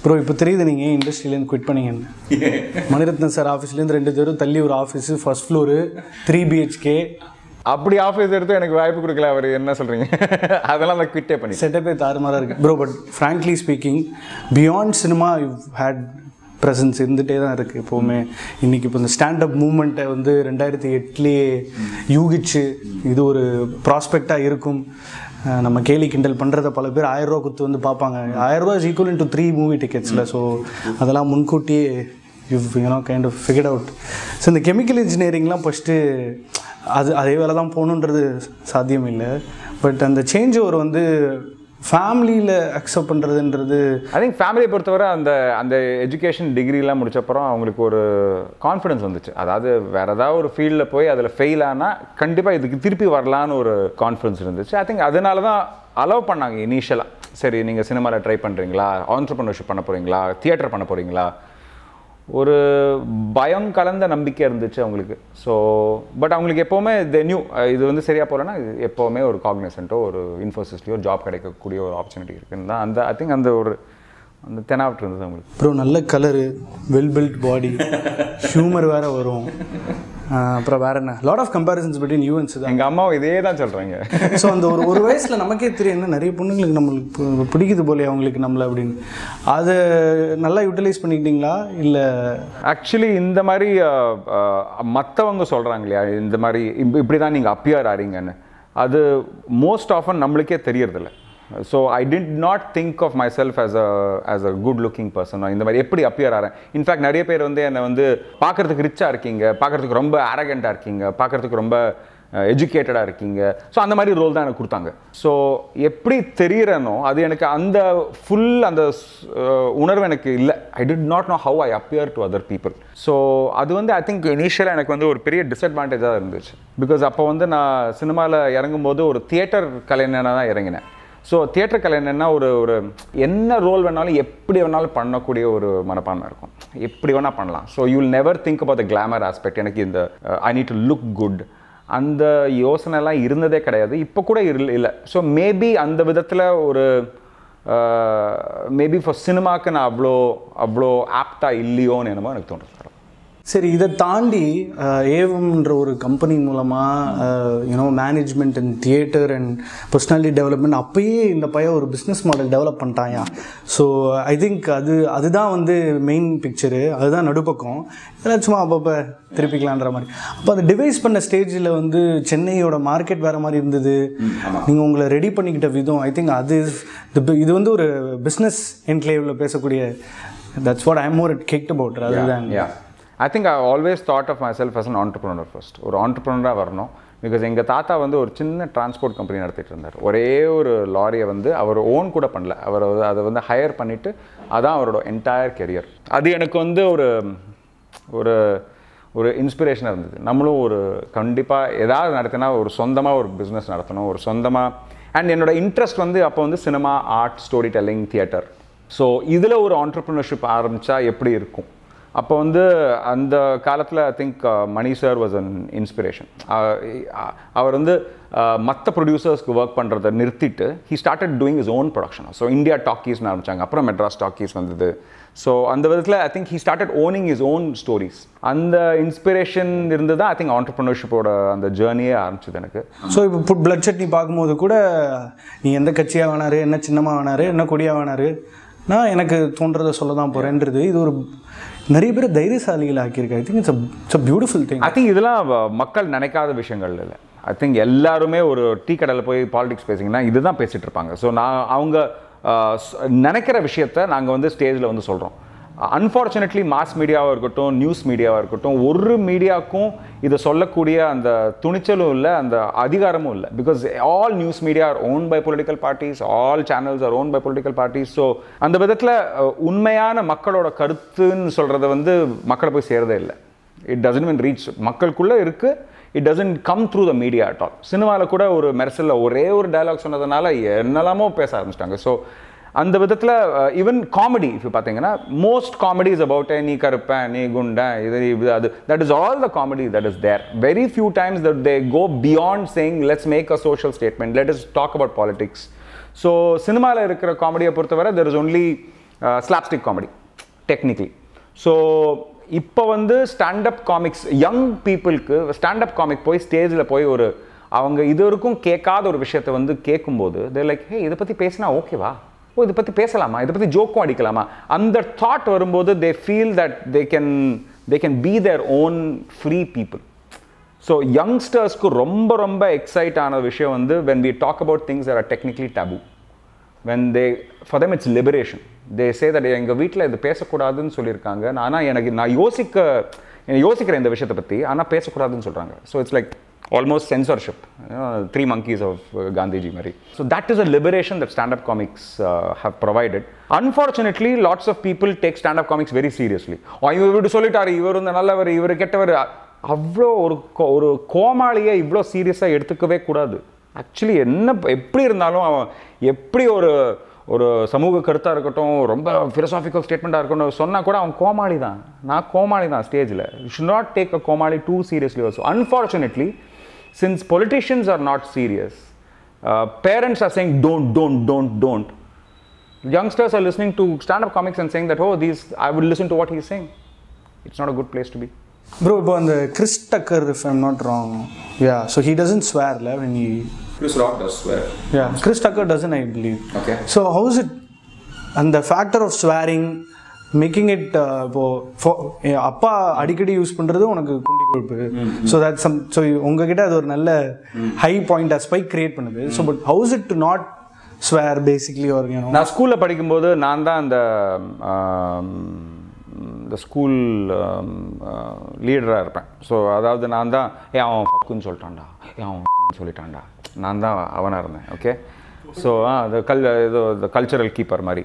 Bro இப்போ தெரியுது நீங்கள் இண்டஸ்ட்ரியிலேருந்து குவிட் பண்ணீங்கன்னு. மணிரத்னம் சார் ஆஃபீஸ்லேருந்து 2 தெரு தள்ளி ஒரு ஆஃபீஸு, ஃபர்ஸ்ட் ஃப்ளோரு, 3 BHK. அப்படி ஆஃபீஸ் எடுத்து எனக்கு வாய்ப்பு கொடுக்கல அவர், என்ன சொல்கிறீங்க? அதெல்லாம் நான் குவிட்டே பண்ணி செட்டப்பே தாறுமாறாக இருக்குது bro. But frankly speaking, beyond cinema you had presence இருந்துகிட்டே தான் இருக்குது எப்போவுமே. இன்றைக்கி இப்போ இந்த ஸ்டாண்டப் மூமெண்ட்டை வந்து 2008 யூகிச்சு இது ஒரு ப்ராஸ்பெக்டாக இருக்கும், நம்ம கேலி கிண்டல் பண்ணுறத பல பேர் 1000 ரூபா கொடுத்து வந்து பார்ப்பாங்க. 1000 ரூபா இஸ் ஈக்குவல் டு 3 மூவி டிக்கெட்ஸில். ஸோ அதெல்லாம் முன்கூட்டியே you know kind of figured out. So இந்த கெமிக்கல் இன்ஜினியரிங்லாம் ஃபஸ்ட்டு அதே வேலை தான் போகணுன்றது சாத்தியம் இல்லை. பட் அந்த சேஞ்ச் ஓவர் வந்து ஃபேமிலியில் அக்செப்ட் பண்ணுறதுன்றது, ஐ திங்க் ஃபேமிலியை பொறுத்தவரை அந்த எஜுகேஷன் டிகிரிலாம் முடிச்சப்பறம் அவங்களுக்கு ஒரு கான்ஃபிடன்ஸ் வந்துச்சு. அதாவது வேறு ஏதாவது ஒரு ஃபீல்டில் போய் அதில் ஃபெயில் ஆனால் கண்டிப்பாக இதுக்கு திருப்பி வரலான்னு ஒரு கான்ஃபிடன்ஸ் இருந்துச்சு. ஐ திங்க் அதனால தான் அலோவ் பண்ணாங்க இனிஷியலாக. சரி, நீங்கள் சினிமாவில் ட்ரை பண்ணுறீங்களா, ஆண்டர்ப்ரனர்ஷிப் பண்ண போகிறீங்களா, தியேட்டர் பண்ண போகிறீங்களா, ஒரு பயம் கலந்த நம்பிக்கை இருந்துச்சு அவங்களுக்கு. ஸோ பட் அவங்களுக்கு எப்போவுமே நியூ இது வந்து சரியாக போகலன்னா எப்போவுமே ஒரு காக்னிசன்ட்டோ ஒரு இன்ஃபோசிஸ்லையோ ஜாப் கிடைக்கக்கூடிய ஒரு ஆப்பர்ச்சுனிட்டி இருக்குன்னு தான் ஐ திங்க் அந்த தெனாவட்டு இருந்தது அவங்களுக்கு. அப்புறம் நல்ல colour, well built body, humour வேறு வரும். அப்புறம் வேறு என்ன, lot of comparisons between you and Sita. எங்கள் அம்மாவும் இதே தான் சொல்கிறாங்க. ஸோ அந்த ஒரு வயசில் நமக்கே தெரியும் என்ன நிறைய பொண்ணுங்களுக்கு நம்மளுக்கு பிடிக்குது போலே அவங்களுக்கு நம்மளை அப்படின்னு. அதை நல்லா யூட்டிலைஸ் பண்ணிக்கிட்டீங்களா இல்லை? ஆக்சுவலி இந்த மாதிரி மற்றவங்க சொல்கிறாங்க இல்லையா, இந்த மாதிரி இப்படி தான் நீங்கள் அப்பியர் ஆறீங்கன்னு, அது மோஸ்ட் ஆஃபன் நம்மளுக்கே தெரியறதில்ல. So I did not think of myself as a good looking person. இந்த மாதிரி எப்படி அப்பியர் ஆகிறேன். இன்ஃபேக்ட் நிறைய பேர் வந்து என்னை வந்து பார்க்குறதுக்கு ரிச்சாக இருக்கீங்க, பார்க்குறதுக்கு ரொம்ப அரகண்ட்டாக இருக்கீங்க, பார்க்குறதுக்கு ரொம்ப எஜுகேட்டடாக இருக்கீங்க. ஸோ அந்த மாதிரி ரோல் தான் எனக்கு கொடுத்தாங்க. ஸோ எப்படி தெரிகிறனோ அது எனக்கு அந்த அந்த உணர்வு எனக்கு இல்லை. ஐ did not know how I appear to other people. So அது வந்து ஐ திங்க் இனிஷியலாக எனக்கு வந்து ஒரு பெரிய டிஸ்அட்வான்டேஜாக இருந்துச்சு. பிகாஸ் அப்போ வந்து நான் சினிமாவில் இறங்கும்போது ஒரு தியேட்டர் கலைஞனாக தான் இறங்கினேன். ஸோ தியேட்டர் கலைஞன்னா ஒரு என்ன ரோல் வேணாலும் எப்படி வேணாலும் பண்ணக்கூடிய ஒரு மனப்பான்மை இருக்கும், எப்படி வேணால் பண்ணலாம். So you will never think about the glamour aspect. எனக்கு இந்த I need to look good அந்த யோசனைலாம் இருந்ததே கிடையாது, இப்போ கூட இல்லை. ஸோ மேபி அந்த விதத்தில் ஒரு மேபி ஃபார் சினிமாவுக்கு நான் அவ்வளோ ஆப்டாக இல்லையோன்னு என்னமோ எனக்கு தோணுது. சரி, இதை தாண்டி ஏவம்ன்ற ஒரு கம்பெனி மூலமாக you know management and theatre and personality development அப்போயே இந்த பையன் ஒரு பிஸ்னஸ் மாடல் டெவலப் பண்ணிட்டாயா. ஸோ ஐ திங்க் அதுதான் வந்து மெயின் பிக்சரு, அதுதான் நடுப்பக்கம். இதெல்லாம் சும்மா அப்பப்போ திருப்பிக்கலான்ற மாதிரி. அப்போ அதை டிவைஸ் பண்ண ஸ்டேஜில் வந்து சென்னையோட மார்க்கெட் வேறு மாதிரி இருந்தது, நீங்கள் உங்களை ரெடி பண்ணிக்கிட்ட விதம், ஐ திங்க் இது வந்து ஒரு பிஸ்னஸ் என்க்ளேவில் பேசக்கூடிய that's what I am more kicked about rather than. I think I always thought of myself as an entrepreneur first. ஒரு ஆண்டர்ப்ரனராக வரணும். பிகாஸ் எங்கள் தாத்தா வந்து ஒரு சின்ன டிரான்ஸ்போர்ட் கம்பெனி நடத்திட்டு இருந்தார். ஒரே ஒரு லாரியை வந்து அவர் ஓன் கூட பண்ணல, அவர் அதை வந்து ஹையர் பண்ணிவிட்டு அதான் அவரோட என்டையர் கெரியர். அது எனக்கு வந்து ஒரு இன்ஸ்பிரேஷனாக இருந்தது. நம்மளும் ஒரு கண்டிப்பாக ஏதாவது நடத்தினா ஒரு சொந்தமாக ஒரு பிஸ்னஸ் நடத்தணும், ஒரு சொந்தமாக. அண்ட் என்னோட இன்ட்ரெஸ்ட் வந்து அப்போ வந்து cinema, art, story telling, theatre. So இதில் ஒரு ஆண்டர்ப்ரனர்ஷிப் ஆரம்பித்தா எப்படி இருக்கும். அப்போ வந்து அந்த காலத்தில் I think Mani sir was an inspiration. அவர் வந்து மற்ற ப்ரொடியூசர்ஸ்க்கு ஒர்க் பண்ணுறதை நிறுத்திட்டு he started doing his own production. So India டாக்கீஸ்னு ஆரம்பித்தாங்க, அப்புறம் மெட்ராஸ் டாக்கீஸ் வந்தது. ஸோ அந்த விதத்தில் I think he started owning his own stories. அந்த இன்ஸ்பிரேஷன் இருந்து தான் ஐ திங்க் ஆண்டர்ப்ரனர்ஷிப்போட அந்த ஜேர்னியே ஆரம்பிச்சது எனக்கு. ஸோ இப்போ பிளட் சட்னி பார்க்கும்போது கூட நீ எந்த கட்சியாக வேணாரு, என்ன சின்னமாக வேணாரு, என்ன கொடியாக வேணாரு, நான் எனக்கு தோன்றதை சொல்ல தான் போகிறேன்றது இது ஒரு நிறைய பேர் தைரியசாலிகள் ஆக்கியிருக்காங்க. I think it's a beautiful thing. I think இதெல்லாம் மக்கள் நினைக்காத விஷயங்கள் இல்லை. ஐ திங்க் எல்லாருமே ஒரு டீ கடையில் போய் பாலிடிக்ஸ் பேசிங்கன்னா இதுதான் பேசிகிட்டு இருப்பாங்க. ஸோ அவங்க நினைக்கிற விஷயத்த நாங்கள் வந்து ஸ்டேஜில் வந்து சொல்கிறோம். அன்ஃபார்ச்சுனேட்லி மாஸ் மீடியாவாக இருக்கட்டும், நியூஸ் மீடியாவாக இருக்கட்டும், ஒரு மீடியாவுக்கும் இதை சொல்லக்கூடிய அந்த துணிச்சலும் இல்லை, அந்த அதிகாரமும் இல்லை. Because all news media are own by political parties, all channels are own by political parties. So அந்த விதத்தில் உண்மையான மக்களோட கருத்துன்னு சொல்கிறத வந்து மக்களை போய் சேரதே இல்லை. இட் டசன்ட் இவன் ரீச். மக்களுக்குள்ளே இருக்குது, it doesn't come through the media at all. சினிமாவில் கூட ஒரு மெர்சலில் ஒரே ஒரு டயலாக் சொன்னதுனால என்னெல்லாமோ பேச ஆரம்பிச்சிட்டாங்க. ஸோ அந்த விதத்தில் ஈவன் காமெடி இப்போ பார்த்தீங்கன்னா மோஸ்ட் காமெடி இஸ் அபவுட் நீ கருப்பேன், நீ குண்டேன், இது அது. That is all the comedy that is there. Very few times that they go beyond saying let's make a social statement, let is talk about politics. So சினிமாவில் இருக்கிற காமெடியை பொறுத்தவரை there is only slapstick comedy technically. So இப்போ வந்து standup comics young பீப்புளுக்கு standup comic போய் ஸ்டேஜில் போய் ஒரு அவங்க இது வரைக்கும் கேட்காத ஒரு விஷயத்தை வந்து கேட்கும்போது தே லைக் ஹே இதை பற்றி பேசினா ஓகேவா, ஓ இதை பற்றி பேசலாமா, இதை பற்றி ஜோக்கும் அடிக்கலாமா, அந்த தாட் வரும்போது they feel that they can be their own free people. So யங்ஸ்டர்ஸ்க்கு ரொம்ப ரொம்ப எக்ஸைட் ஆன விஷயம் வந்து when we talk about things that are technically taboo, when they for them it's liberation. They say that எங்கள் வீட்டில் இது பேசக்கூடாதுன்னு சொல்லியிருக்காங்க, ஆனால் நான் யோசிக்கிறேன் இந்த விஷயத்தை பற்றி, ஆனால் பேசக்கூடாதுன்னு சொல்கிறாங்க. So it's like almost censorship, 3 monkeys of Gandhiji மாதிரி. So that is a liberation that standup comics have provided. Unfortunately, lots of people take stand-up comics very seriously. இவர் இப்படி சொல்லிட்டாரு, இவர் வந்து நல்லவர், இவர் கெட்டவர், அவ்வளோ ஒரு கோமாளியை இவ்வளோ சீரியஸாக எடுத்துக்கவே கூடாது. ஆக்சுவலி எப்படி இருந்தாலும் அவன் எப்படி ஒரு சமூக கருத்தாக இருக்கட்டும், ரொம்ப ஃபிலசாபிக்கல் ஸ்டேட்மெண்ட்டாக இருக்கட்டும் சொன்னால் கூட அவன் கோமாளி தான். நான் கோமாளி தான் ஸ்டேஜில். You should not take a கோமாளி too seriously also. Unfortunately, since politicians are not serious, parents are saying don't. Youngsters are listening to stand-up comics and saying that, oh, I will listen to what he's saying. It's not a good place to be. Bro, இப்போ அந்த Chris Tucker, if I'm not wrong, yeah, so he doesn't swear when he... Chris Rock does swear. Yeah, Chris Tucker doesn't, I believe. Okay. So how is it, and the factor of swearing, making it, இப்போ அப்பா அடிக்கடி use பண்ணுறது உனக்கு குண்டி கொழுப்பு, so that so உங்ககிட்ட அது ஒரு நல்ல ஹை பாயிண்ட் ஸ்பைக் கிரியேட் பண்ணுது. So but how is it to not swear basically? ஒரு நான் ஸ்கூலில் படிக்கும்போது நான் தான் இந்த ஸ்கூல் லீடராக இருப்பேன். ஸோ அதாவது நான் தான் அவன் ஃபக்குன்னு சொல்லிட்டான்டா, அவன் சொல்லிட்டான்டா, நான் தான் அவனாக இருந்தேன். Okay. So the cultural keeper மாதிரி.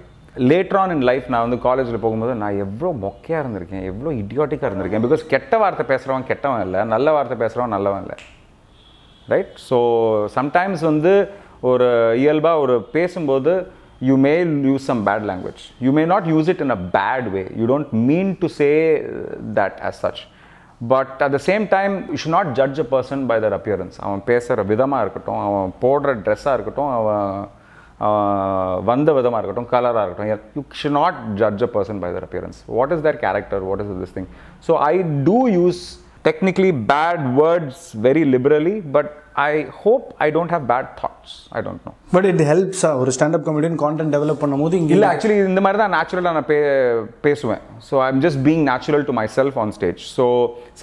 லேட்டர் ஆன் இன் லைஃப் நான் வந்து காலேஜில் போகும்போது நான் எவ்வளோ மொக்கையாக இருந்திருக்கேன், எவ்வளோ இடியாட்டிக்காக இருந்திருக்கேன். பிகாஸ் கெட்ட வார்த்தை பேசுகிறவன் கெட்டவன் இல்லை, நல்ல வார்த்தை பேசுகிறவன் நல்லவன் இல்லை. ரைட்? ஸோ சம்டைம்ஸ் வந்து ஒரு இயல்பாக ஒரு பேசும்போது you may use some bad language. You may not use it in a bad way. You don't mean to say that as such. But at the same time, you should not judge a person by their appearance. அவன் பேசுகிற விதமாக இருக்கட்டும், அவன் போடுற ட்ரெஸ்ஸாக இருக்கட்டும், அவன் வந்த விதமாக இருக்கட்டும், கலராக இருக்கட்டும், you should not judge a person by their appearance. What is their character? What is this thing? So I do use technically bad words very liberally, but I hope I don't have bad thoughts. I don't know. But it helps ஒரு standup comedian content develop பண்ணும்போது இங்கே இல்லை. Actually இந்த மாதிரி தான் நேச்சுரலாக நான் பேசுவேன். So I am just being natural to myself on stage. So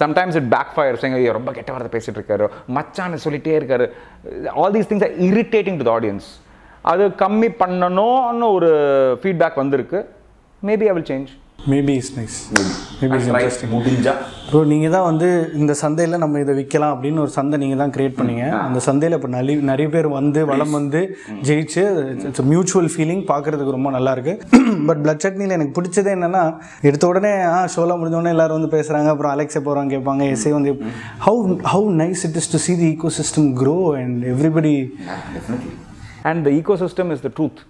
sometimes it backfire. ஐயோ ரொம்ப கெட்ட வார்த்தை பேசிட்டு இருக்காரு, மச்சான்னு சொல்லிட்டே இருக்காரு. All these things are irritating to the audience. அது கம்மி பண்ணணும்னு ஒரு ஃபீட்பேக் வந்திருக்கு. Maybe I will change. Maybe is nice. Maybe is interesting. Bro, நீங்கள் தான் வந்து இந்த சந்தையில் நம்ம இதை விற்கலாம் அப்படின்னு ஒரு சந்தை நீங்கள் தான் கிரியேட் பண்ணீங்க. அந்த சந்தையில் இப்போ நிறைய பேர் வந்து வளம் வந்து ஜெயிச்சு, இட்ஸ் மியூச்சுவல் ஃபீலிங், பார்க்குறதுக்கு ரொம்ப நல்லாயிருக்கு. பட் பிளட் சட்னியில் எனக்கு பிடிச்சதே என்னென்னா, எடுத்த உடனே ஷோலாம் முடிஞ்சோடனே எல்லோரும் வந்து பேசுகிறாங்க, அப்புறம் அலெக்ஸே போகிறாங்க கேட்பாங்க, எஸ்ஏ வந்து how nice it is to see the ecosystem grow and everybody. And the ecosystem is the truth.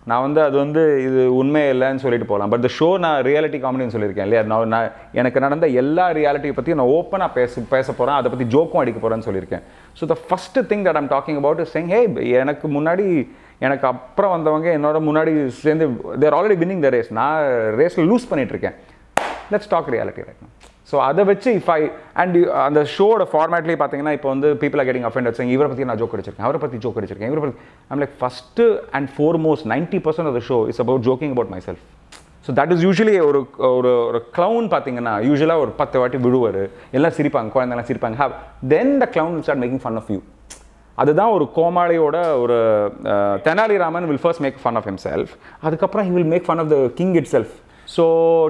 நான் வந்து அது வந்து இது உண்மை இல்லைன்னு சொல்லிட்டு போகலாம். பட் த ஷோ நான் ரியாலிட்டி காமெடின்னு சொல்லியிருக்கேன் இல்லையா. நான் எனக்கு நடந்த எல்லா ரியாலிட்டியை பற்றி நான் ஓப்பனாக பேச போகிறேன், அதை பற்றி ஜோக்கும் அடிக்க போகிறேன்னு சொல்லியிருக்கேன். So the first thing that I'm talking about is saying, hey எனக்கு முன்னாடி எனக்கு அப்புறம் வந்தவங்க என்னோட முன்னாடி சேர்ந்து they're already winning the race, நான் ரேஸில் லூஸ் பண்ணிகிட்ருக்கேன். Let's talk reality right now. So அதை வச்சு அந்த ஷோட ஃபார்மேட்லேயே பார்த்தீங்கன்னா இப்போ வந்து people are getting offended saying இவரை பற்றி நான் ஜோக் அடிச்சிருக்கேன், அவரை பற்றி ஜோக் அடிச்சிருக்கேன், இவரை பற்றி. I'm like first and foremost 90% of the show is about joking about myself. So that is usually ஒரு க்ளவுன் பார்த்தீங்கன்னா யூஸ்வலாக ஒரு 10 வாட்டி விடுவார், எல்லாம் சிரிப்பாங்க, குழந்தைங்களாம் சிரிப்பாங்க. Then the clown will start making fun of you. அதுதான் ஒரு கோமாளியோட ஒரு Tenali Raman will first make fun of himself, அதுக்கப்புறம் he will make fun of the king itself. So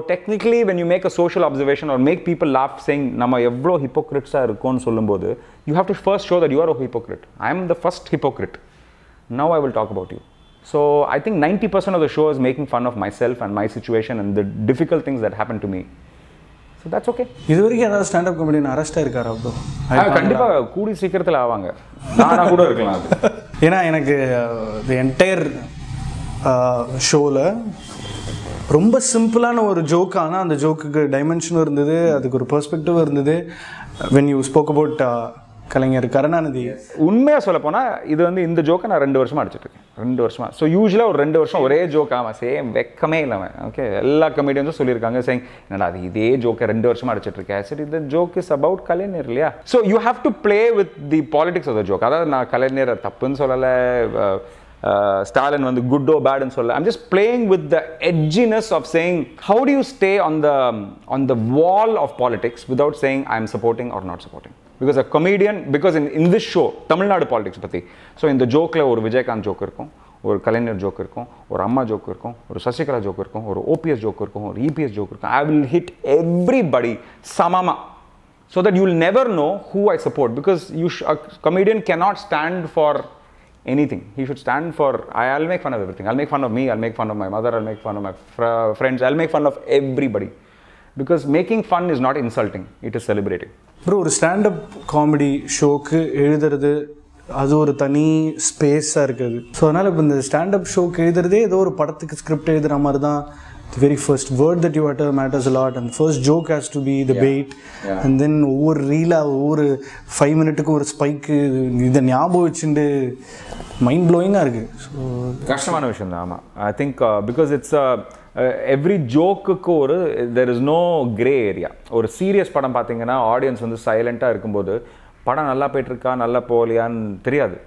technically when you make a social observation or make people laugh saying நம்ம எவ்வளோ ஹிப்போக்ரிட்ஸாக இருக்கோன்னு சொல்லும்போது, you have to first show that you are a hypocrite. I am the first hypocrite. Now I will talk about you. So I think 90% of the show is making fun of myself and my situation and the difficult things that happen to me. So that's okay. இது வரைக்கும் ஏதாவது standup comedian அரெஸ்டாக இருக்காரா bro? கண்டிப்பாக கூடி சீக்கிரத்தில் ஆவாங்க. நானாக கூட இருக்கலாம் அது. ஏன்னா எனக்கு தி என்டையர் ஷோவில் ரொம்ப சிம்பிளான ஒரு ஜோக், ஆனால் அந்த ஜோக்குக்கு டைமென்ஷனும் இருந்தது, அதுக்கு ஒரு பெர்ஸ்பெக்டிவ் இருந்தது. வென் யூ ஸ்போக் அபவுட் கலைஞர் கருணாநிதி. உண்மையாக சொல்ல போனால் இது வந்து இந்த ஜோக்கை நான் 2 வருஷமாக அடிச்சிட்ருக்கேன், 2 வருஷமாக. ஸோ யூஸ்வலாக ஒரு 2 வருஷம் ஒரே ஜோக் ஆமாம் சேம் வெக்கமே இல்லாமல். ஓகே, எல்லா கமெடியன்ஸும் சொல்லியிருக்காங்க சேங் என்னடா அது இதே ஜோக்கை 2 வருஷமாக அடிச்சிட்ருக்கேன். சரி, இந்த ஜோக் இஸ் அபவுட் கலைஞர் இல்லையா? So you have to play with the politics of the joke. அதாவது நான் கலைஞர் தப்புன்னு சொல்லலை, Stalin வந்து good or bad and so I'm just playing with the edginess of saying how do you stay on the wall of politics without saying I'm supporting or not supporting. Because a comedian, because in this show Tamil Nadu politics பத்தி, so இந்த ஜோக்ல ஒரு Vijayakanth joke இருக்கும், ஒரு கலைஞர் joke இருக்கும், ஒரு அம்மா joke இருக்கும், ஒரு சசிகலா ஜோக் இருக்கும், ஒரு ஓபிஎஸ் ஜோக் இருக்கும், ஒரு இபிஎஸ் ஜோக் இருக்கும். I will hit everybody samama so that you will never know who I support, because a comedian cannot stand for anything. He should stand for I'll make fun of everything. I'll make fun of me, I'll make fun of my mother, I'll make fun of my friends, I'll make fun of everybody, because making fun is not insulting, it is celebrating. Bro, ஒரு stand up comedy ஷோக்கு எழுதுறது அது ஒரு தனி ஸ்பேஸாக இருக்குது. So அதனால் இப்போ இந்த ஸ்டாண்ட் அப் ஷோக்கு எழுதுறதே ஏதோ ஒரு படத்துக்கு ஸ்கிரிப்ட் எழுதுகிற மாதிரி தான். The very first word that you utter matters a lot, and the first joke has to be the bait. And then ஒவ்வொரு ரீலாக ஒவ்வொரு 5 மினிட்டுக்கு ஒரு ஸ்பைக்கு இதை ஞாபகம் வச்சுட்டு மைண்ட் ப்ளோயிங்காக இருக்குது. ஸோ கஷ்டமான விஷயம் தான். ஆமாம், I think because it's every ஜோக்குக்கு ஒரு there is no grey area. ஒரு சீரியஸ் படம் பார்த்தீங்கன்னா ஆடியன்ஸ் வந்து சைலண்ட்டாக இருக்கும்போது படம் நல்லா போய்ட்டுருக்கா நல்லா போகலையான்னு தெரியாது.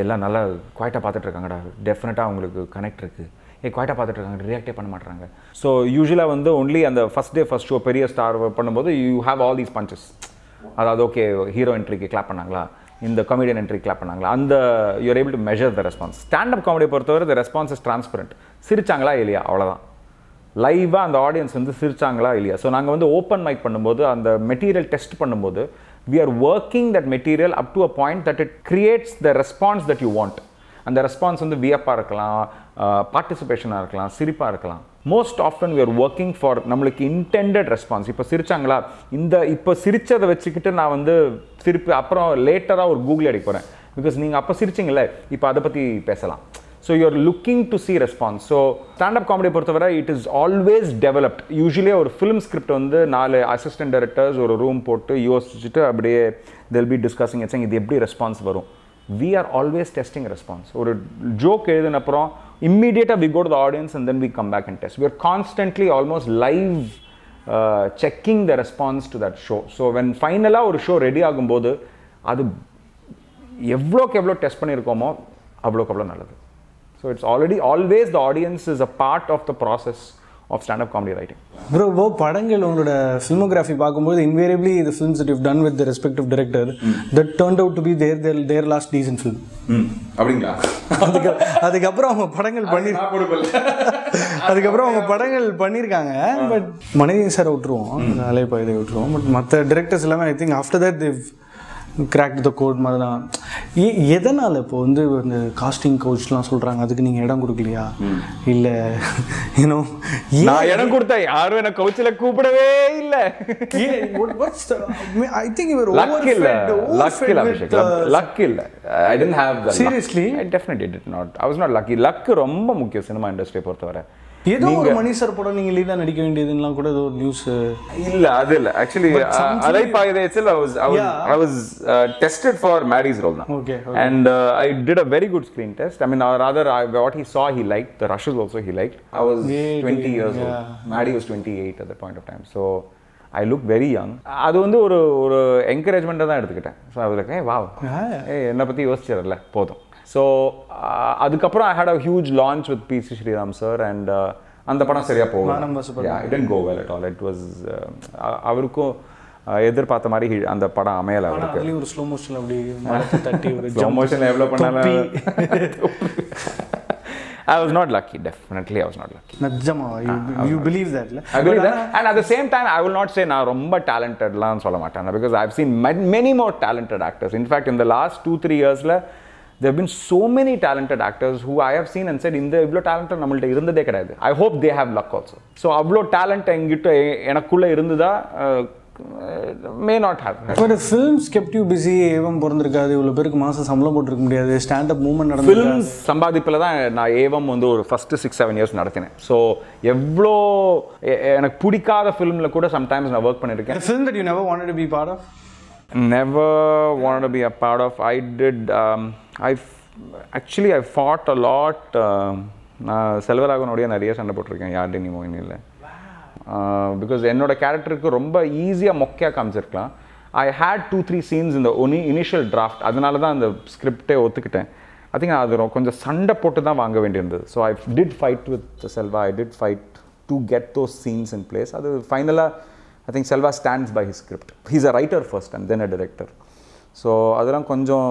எல்லாம் நல்லா குவாய்ட்டாக பார்த்துட்ருக்காங்கடா, டெஃபினட்டாக அவங்களுக்கு கனெக்ட் இருக்குது, குவாய்ட்டாக பார்த்துட்ருக்காங்க, ரியாக்டே பண்ண மாட்டாங்க. ஸோ யூஸ்வலாக வந்து ஒன்லி அந்த ஃபஸ்ட் ஷோ பெரிய ஸ்டார் பண்ணும்போது you have all these punches. அதாவது ஓகே ஹீரோ என்ட்ரிக்கு கிளாப் பண்ணாங்களா, இந்த காமெடியன் என்ட்ரி கிளாப் பண்ணாங்களா, அந்த you are able to measure the response. Standup காமெடியை பொறுத்தவரை த ரெஸ்பான்ஸ் இஸ் டிரான்ஸ்பரண்ட். சிரிச்சாங்களா இல்லையா, அவ்வளோதான். லைவாக அந்த ஆடியன்ஸ் வந்து சிரிச்சாங்களா இல்லையா. ஸோ நாங்கள் வந்து ஓப்பன் மைக் பண்ணும்போது அந்த மெட்டீரியல் டெஸ்ட் பண்ணும்போது we are working that material up to a point that it creates the response that you want. அந்த ரெஸ்பான்ஸ் வந்து வியப்பாக இருக்கலாம், பார்ட்டிசிபேஷனாக இருக்கலாம், சிரிப்பாக இருக்கலாம். Most often we are working for நம்மளுக்கு இன்டெண்டட் ரெஸ்பான்ஸ். இப்போ சிரிச்சாங்களா, இப்போ சிரிச்சதை வச்சுக்கிட்டு நான் வந்து சிரிப்பு அப்புறம் லேட்டராக ஒரு கூகுள் அடிக்க போகிறேன், பிகாஸ் நீங்கள் அப்போ சிரிச்சிங்களே இப்போ அதை பற்றி பேசலாம். So you are looking to see response. So standup காமெடியை பொறுத்தவரை இட் இஸ் ஆல்வேஸ் டெவலப்ட். யூஸ்வலியாக ஒரு ஃபிலிம் ஸ்கிரிப்ட் வந்து 4 அசிஸ்டன்ட் டைரக்டர்ஸ் ஒரு ரூம் போட்டு யோசிச்சுட்டு அப்படியே they'll be discussing and saying இது எப்படி ரெஸ்பான்ஸ் வரும். We are always testing response. ஒரு ஜோக் எழுதின அப்புறம் immediately we go to the audience and then we come back and test. We are constantly almost live checking the response to that show. So when ஃபைனலாக ஒரு show ready ஆகும்போது அது எவ்வளோக்கு எவ்வளோ test பண்ணியிருக்கோமோ அவ்வளோக்கு அவ்வளோ நல்லது. So it's always the audience is a part of the process of stand-up comedy writing. Bro, படங்கள் உங்களோட filmography பார்க்கும்போது invariably the films that you've done with the respective director that turned out to be their last decent film. அப்படிங்களா? அதுக்கப்புறம் அவங்க படங்கள் பண்ணியிருக்காங்க. But மனைவி sir விட்டுருவோம், அலைப்பாயுதை விட்டுருவோம். பட் மற்ற டிரெக்டர்ஸ் எல்லாமே I think after that they've cracked the code மாதிரி தான். எதனால் இப்போ வந்து இந்த காஸ்டிங் கோச்லாம் சொல்கிறாங்க, அதுக்கு நீங்கள் இடம் கொடுக்கலையா? இல்லை யூனோ நான் இடம் கொடுத்தேன், யாரும் என்ன கோச்சில் கூப்பிடவே இல்லை. I think you were luck இல்லை. I didn't have the seriously luck. I definitely did not. I was not lucky. luck ரொம்ப முக்கியம் சினிமா இண்டஸ்ட்ரியை பொறுத்தவரை. ஏதோ ஒரு மணி சார் படம் நீங்கள் லீடாக நடிக்க வேண்டியதுலாம் கூட ஏதோ ஒரு நியூஸ் இல்லை. அது இல்லை actually அலைப்பாயுதையில் I was tested for Maddie's role now. Okay. And I did a very good screen test. I mean, rather what he saw he liked, the rushes also he liked. I was 20 years old. Maddie was 28 at that point of time. So I looked very young. அது வந்து ஒரு என்கரேஜ்மெண்ட்டாக தான் எடுத்துக்கிட்டேன். So I was like, hey wow, என்னை பற்றி யோசிச்சிடல போதும். So அதுக்கப்புறம் I had a huge launch with P.C. Sriram sir and அந்த படம் சரியாக போகும். It didn't go well at all. It was அவருக்கும் எதிர்பார்த்த மாதிரி அந்த படம் அமையலை. அவருக்கு ஒரு ஸ்லோ மோஷன் அப்படி தட்டி ஒரு ஸ்லோ மோஷன் எவ்வளோ பண்ணாலும் I was not lucky. Definitely I was not lucky. Najjama, you believe that? I believe that. And at the same time I will not say na romba talented la solla maatana, because I've seen many more talented actors. In fact, in the last 2-3 years la there have been so many talented actors who I have seen and said இந்த இவ்வளோ talent நம்மள்ட்ட இருந்ததே கிடையாது. I hope they have luck also. So அவ்வளோ talent எங்கிட்ட எனக்குள்ளே இருந்ததா may not have. But the films kept you busy. ஏவம் பிறந்திருக்காது, இவ்வளோ பேருக்கு மாதம் சம்பளம் போட்டிருக்க முடியாது, ஸ்டாண்டப் மூவ்மெண்ட் நடந்து ஃபிலிம்ஸ் சம்பாதிப்பில் தான் நான் ஏவம் வந்து ஒரு ஃபஸ்ட்டு 6-7 இயர்ஸ் நடத்தினேன். ஸோ எவ்வளோ எனக்கு பிடிக்காத ஃபிலிமில் கூட சம்டைம்ஸ் நான் ஒர்க் பண்ணியிருக்கேன். A film that you never wanted to be part of? Never wanted to be a part of. I did. I fought a lot. நான் செல்வராகவனுடைய நிறைய சண்டை போட்டிருக்கேன் யார்டே மோகினியில். பிகாஸ் என்னோட கேரக்டருக்கு ரொம்ப ஈஸியாக மொக்கையாக காமிச்சிருக்கலாம். I had 2-3 scenes in the initial draft. அதனால தான் அந்த ஸ்கிரிப்டே ஒத்துக்கிட்டேன். I think அது கொஞ்சம் சண்டை போட்டு தான் வாங்க வேண்டியிருந்தது. So I did fight with Selva. I did fight to get those scenes in place. அது ஃபைனலாக I think Selva stands by his script. He's a writer first and then a director. So அதெல்லாம் கொஞ்சம்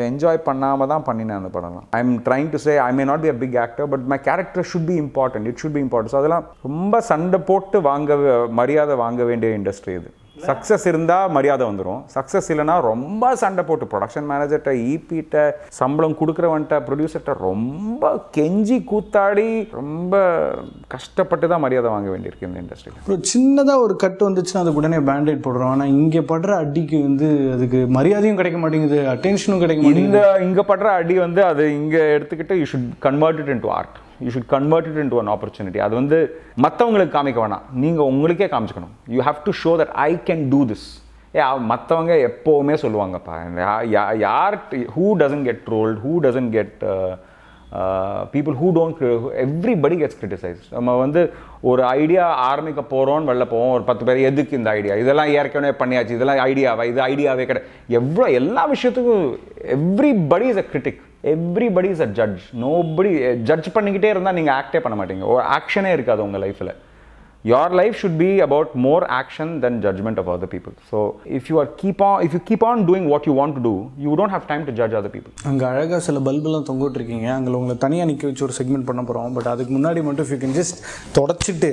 enjoy பண்ணாமல் தான் பண்ணினேன் அந்த படம்லாம். I am trying to say I may not be a big actor but my character should be important. It should be important. So அதெல்லாம் ரொம்ப சண்டை போட்டு மரியாதை வாங்க வேண்டிய இண்டஸ்ட்ரி இது. சக்ஸஸ் இருந்தால் மரியாதை வந்துடும். சக்ஸஸ் இல்லைனா ரொம்ப சண்டை போட்டு ப்ரொடக்ஷன் மேனேஜர்கிட்ட, ஈபிட்ட, சம்பளம் கொடுக்குறவன்ட்ட, ப்ரொடியூசர்கிட்ட ரொம்ப கெஞ்சி கூத்தாடி ரொம்ப கஷ்டப்பட்டு தான் மரியாதை வாங்க வேண்டியிருக்கு இந்த இண்டஸ்ட்ரியில். ஒரு சின்னதாக ஒரு கட்டு வந்துச்சுன்னா அதுக்கு உடனே பேண்டேட் போடுறோம். ஆனால் இங்கே படுற அடிக்கு அதுக்கு மரியாதையும் கிடைக்க மாட்டேங்குது, அட்டென்ஷனும் கிடைக்க மாட்டேங்குது. இங்கே படுற அடி அது இங்கே எடுத்துக்கிட்டு you should convert it into art. You should convert it into an opportunity. அது மற்றவங்களுக்கு காமிக்க வேணாம், நீங்கள் உங்களுக்கே காமிச்சிக்கணும். You have to show that I can do this. மற்றவங்க எப்போவுமே சொல்லுவாங்கப்பா, யார் who doesn't get trolled, who doesn't get people who don't, everybody gets criticized. நம்ம ஒரு ஐடியா ஆரம்பிக்க போகிறோன்னு வெளில போவோம், ஒரு 10 பேர் எதுக்கு இந்த ஐடியா, இதெல்லாம் ஏற்கனவே பண்ணியாச்சு, இதெல்லாம் ஐடியாவா, இது ஐடியாவே கிடையாது. எல்லா விஷயத்துக்கும் everybody is a critic, everybody is a judge. nobody judge பண்ணிக்கிட்டே இருந்தால் நீங்கள் ஆக்டே பண்ண மாட்டீங்க, ஒரு ஆக்ஷனே இருக்காது உங்கள் லைஃப்பில். Your life should be about more action than judgment of other people. So if you keep on doing what you want to do, you don't have time to judge other people. அங்கே அழகாக சில பல்பெல்லாம் தொங்கிட்டு இருக்கீங்க, அங்கே உங்களை தனியாக நிற்க வச்சு ஒரு செக்மெண்ட் பண்ண போகிறோம். பட் அதுக்கு முன்னாடி மட்டும் if you can just தொடச்சிட்டு.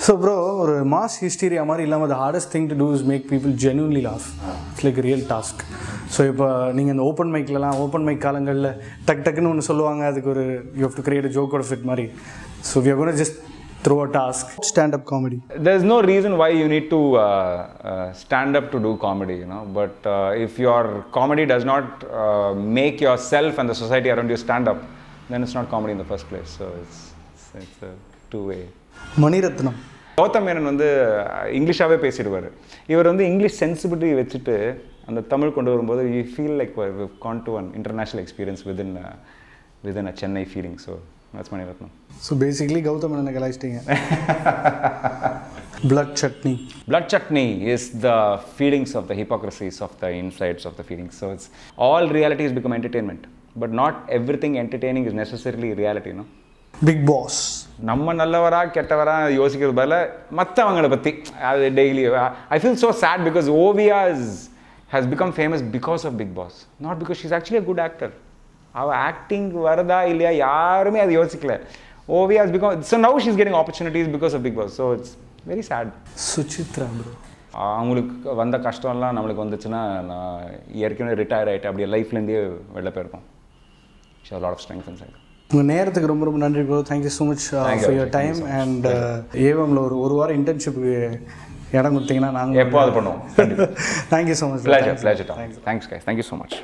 ஸோ ப்ரோ, ஒரு மாஸ் ஹிஸ்டீரியா மாதிரி இல்லாமல் the hardest thing to do is make people genuinely laugh. It's like a real task. So இப்போ நீங்கள் இந்த ஓப்பன் மைக் காலங்களில் டக்குன்னு ஒன்று சொல்லுவாங்க, அதுக்கு ஒரு you have to create a joke out of it மாதிரி. So we are going to just throw a task. Stand-up comedy. There's no reason why you need to stand up to do comedy, But if your comedy does not make yourself and the society around you stand up, then it's not comedy in the first place. So it's a two-way. Mani Ratnam Gautham Menon இங்கிலீஷாகவே பேசிடுவார். இவர் English sensibility வச்சுட்டு அந்த தமிழ் கொண்டு வரும்போது you feel like we've gone to an international experience within a Chennai feeling. So that's Mani Ratnam. So basically Gautham மேனனை கலாய்ச்சிட்டீங்க. Blood chutney is the feelings of the hypocrisies of the insides of the feelings. So it's all reality has become entertainment, but not everything entertaining is necessarily reality, Big Boss. நம்ம நல்லவரா கெட்டவரா யோசிக்கிறது பதில மற்றவங்களை பற்றி அது daily. I feel so sad because Ovia has become famous because of Big Boss, not because she's actually a good actor. அவள் acting வருதா இல்லையா யாருமே அது யோசிக்கல. Ovia has become, so now she's getting opportunities because of Big Boss. So it's very sad. Suchitra bro, அவங்களுக்கு வந்த கஷ்டம்லாம் நம்மளுக்கு வந்துச்சுன்னா நான் ஏற்கனவே ரிட்டையர் ஆகிட்டு அப்படியே லைஃப்லேருந்தே வெளில போயிருக்கோம். She has a lot of strength inside. உங்கள் நேரத்துக்கு ரொம்ப நன்றி bro. Thank you so much for your time. And ஏவம்ல ஒரு வாரம் இன்டர்ன்ஷிப்புக்கு இடம் கொடுத்தீங்கன்னா நாங்கள் எப்போ அது பண்ணுவோம். Thank you so much. Pleasure. Thanks guys. Thank you so much.